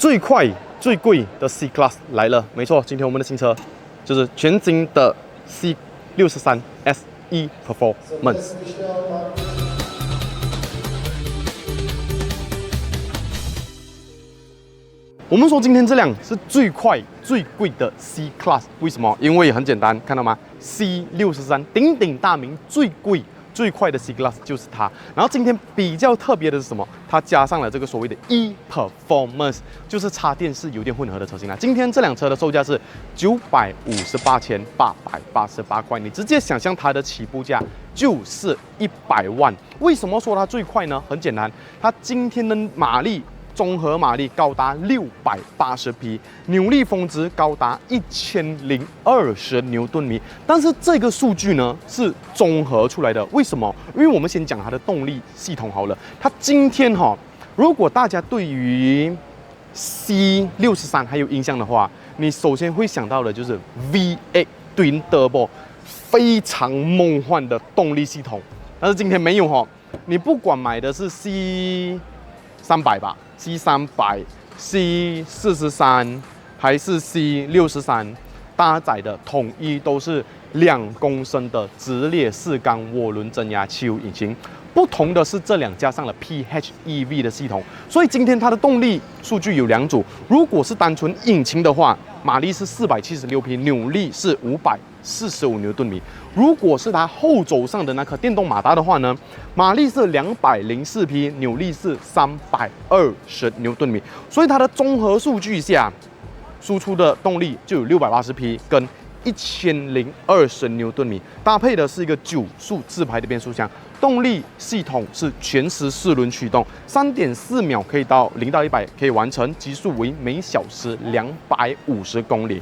最快最贵的 C Class 来了，没错，今天我们的新车就是全新的 C63 SE Performance。我们说今天这辆是最快最贵的 C Class， 为什么？因为很简单，看到吗 ？C63 鼎鼎大名，最贵最快的 C Class 就是它。然后今天比较特别的是什么？它加上了这个所谓的 E Performance， 就是插电式油电混合的车型啦。今天这辆车的售价是958,888块，你直接想象它的起步价就是100万。为什么说它最快呢？很简单，它今天的马力。综合马力高达680匹，扭力峰值高达1020牛顿米。但是这个数据呢是综合出来的，为什么？因为我们先讲它的动力系统好了。它今天如果大家对于 C63 还有印象的话，你首先会想到的就是 V8 Twin Turbo， 非常梦幻的动力系统。但是今天没有你不管买的是 C300吧。C300、C43还是 C63， 搭载的统一都是2公升的直列4缸涡轮增压汽油引擎。不同的是，这辆加上了 PHEV 的系统，所以今天它的动力数据有2组。如果是单纯引擎的话，马力是476匹，扭力是545牛顿米。如果是它后轴上的那颗电动马达的话呢，马力是204匹，扭力是320牛顿米。所以它的综合数据下，输出的动力就有680匹跟1020牛顿米，搭配的是一个9速自排的变速箱。动力系统是全时4轮驱动，3.4秒可以到0到100可以完成，极速为每小时250公里。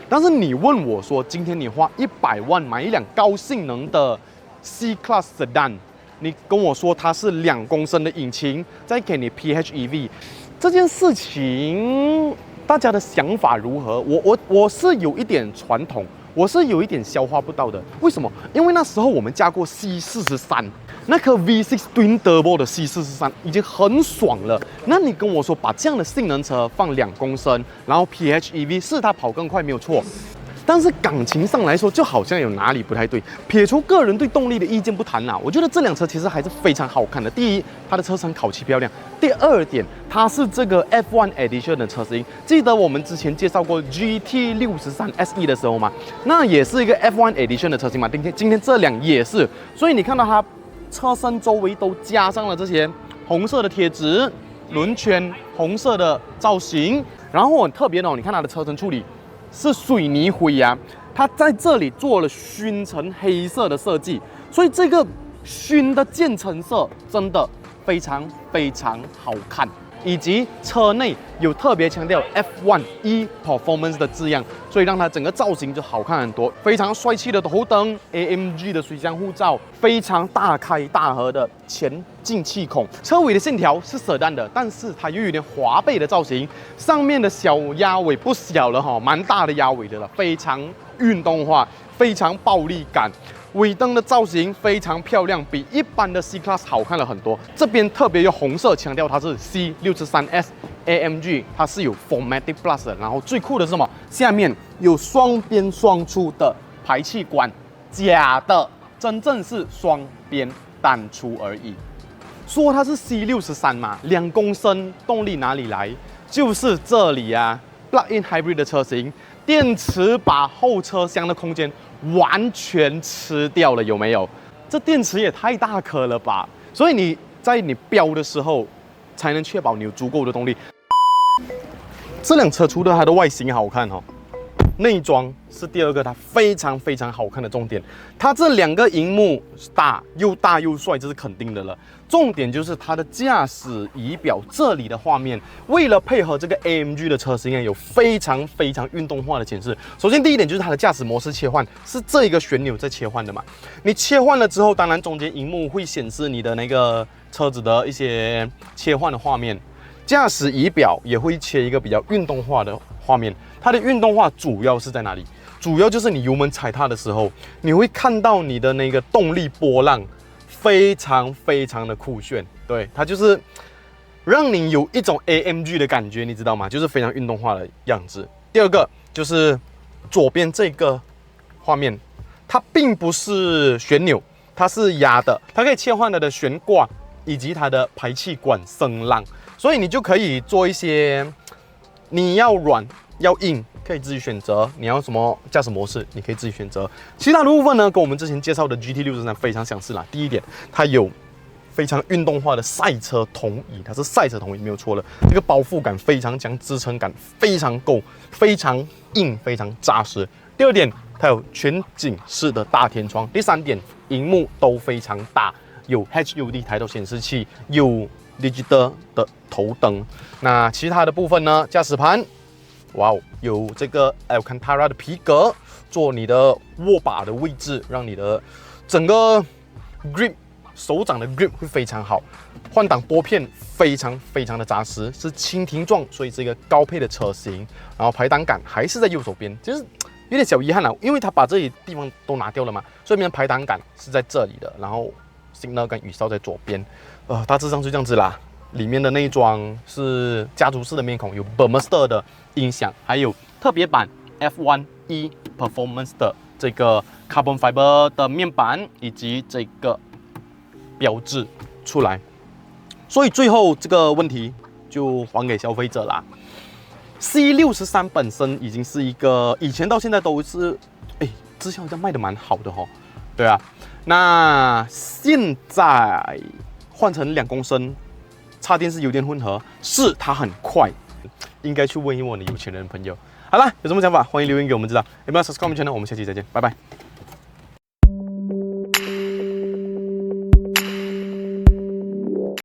但是你问我说，今天你花100万买一辆高性能的 C Class Sedan， 你跟我说它是2公升的引擎，再给你 PHEV， 这件事情大家的想法如何？我是有一点传统。我是有一点消化不到的，为什么？因为那时候我们驾过 C43， 那颗 V6 Twin Turbo 的 C43 已经很爽了。那你跟我说把这样的性能车放2公升，然后 PHEV 是它跑更快没有错，但是感情上来说就好像有哪里不太对。撇除个人对动力的意见不谈我觉得这辆车其实还是非常好看的。第一，它的车身烤漆漂亮；第二点，它是这个 F1 Edition 的车型。记得我们之前介绍过 GT63 SE 的时候嘛，那也是一个 F1 Edition 的车型嘛。今天这辆也是，所以你看到它车身周围都加上了这些红色的贴纸，轮圈红色的造型，然后很特别你看它的车身处理。是水泥灰它在这里做了熏成黑色的设计，所以这个熏的渐层色真的非常非常好看。以及车内有特别强调 F1 E Performance 的字样，所以让它整个造型就好看很多。非常帅气的头灯 ，AMG 的水箱护罩，非常大开大合的前进气孔。车尾的线条是Sedan的，但是它又有点滑背的造型。上面的小鸭尾不小了蛮大的鸭尾的了，非常运动化，非常暴力感。尾灯的造型非常漂亮，比一般的 C Class 好看了很多。这边特别用红色强调它是 C63S AMG， 它是有 4MATIC Plus 的。然后最酷的是什么？下面有双边双出的排气管，假的，真正是双边单出而已。说它是 C63 嘛，2公升动力哪里来？就是这里Plug-in Hybrid 的车型，电池把后车厢的空间完全吃掉了，有没有？这电池也太大颗了吧！所以你在你飙的时候，才能确保你有足够的动力。这辆车除了它的外形好看内装是第2个它非常非常好看的重点。它这2个萤幕大又帅，这是肯定的了。重点就是它的驾驶仪表这里的画面，为了配合这个 AMG 的车型有非常非常运动化的显示。首先第一点就是它的驾驶模式切换是这一个旋钮在切换的嘛。你切换了之后，当然中间萤幕会显示你的那个车子的一些切换的画面。驾驶仪表也会切一个比较运动化的画面。它的运动化主要是在哪里？主要就是你油门踩踏的时候，你会看到你的那个动力波浪非常非常的酷炫。对，它就是让你有一种 AMG 的感觉，你知道吗？就是非常运动化的样子。第二个就是左边这个画面，它并不是旋钮，它是压的，它可以切换它的悬挂以及它的排气管声浪，所以你就可以做一些你要软要硬，可以自己选择。你要什么驾驶模式，你可以自己选择。其他的部分呢，跟我们之前介绍的 GT63非常相似啦。第一点，它有非常运动化的赛车同椅，它是赛车同椅没有错了。这个包覆感非常强，支撑感非常够，非常硬，非常扎实。第二点，它有全景式的大天窗。第三点，荧幕都非常大，有 HUD 抬头显示器，有 Digital 的头灯。那其他的部分呢？驾驶盘，哇哦，有这个 Alcantara 的皮革做你的握把的位置，让你的整个 grip 手掌的 grip 会非常好。换挡拨片非常的扎实，是蜻蜓状，所以是一个高配的车型。然后排挡杆还是在右手边，就是有点小遗憾了，因为它把这里地方都拿掉了嘛，所以变成排挡杆是在这里的，然后 signal 跟雨刷在左边。大致上就这样子啦。里面的内装是家族式的面孔，有 Burmester 的音响，还有特别版 F1E Performance 的这个 Carbon Fiber 的面板以及这个标志出来。所以最后这个问题就还给消费者啦。C63本身已经是一个以前到现在都是，之前好像卖的蛮好的哦。对啊，那现在换成2公升。插电式油电混合，是它很快，应该去问一问你有钱人朋友。好啦，有什么想法欢迎留言给我们知道。有没有 subscribe 我们 channel？ 我们下期再见，拜拜。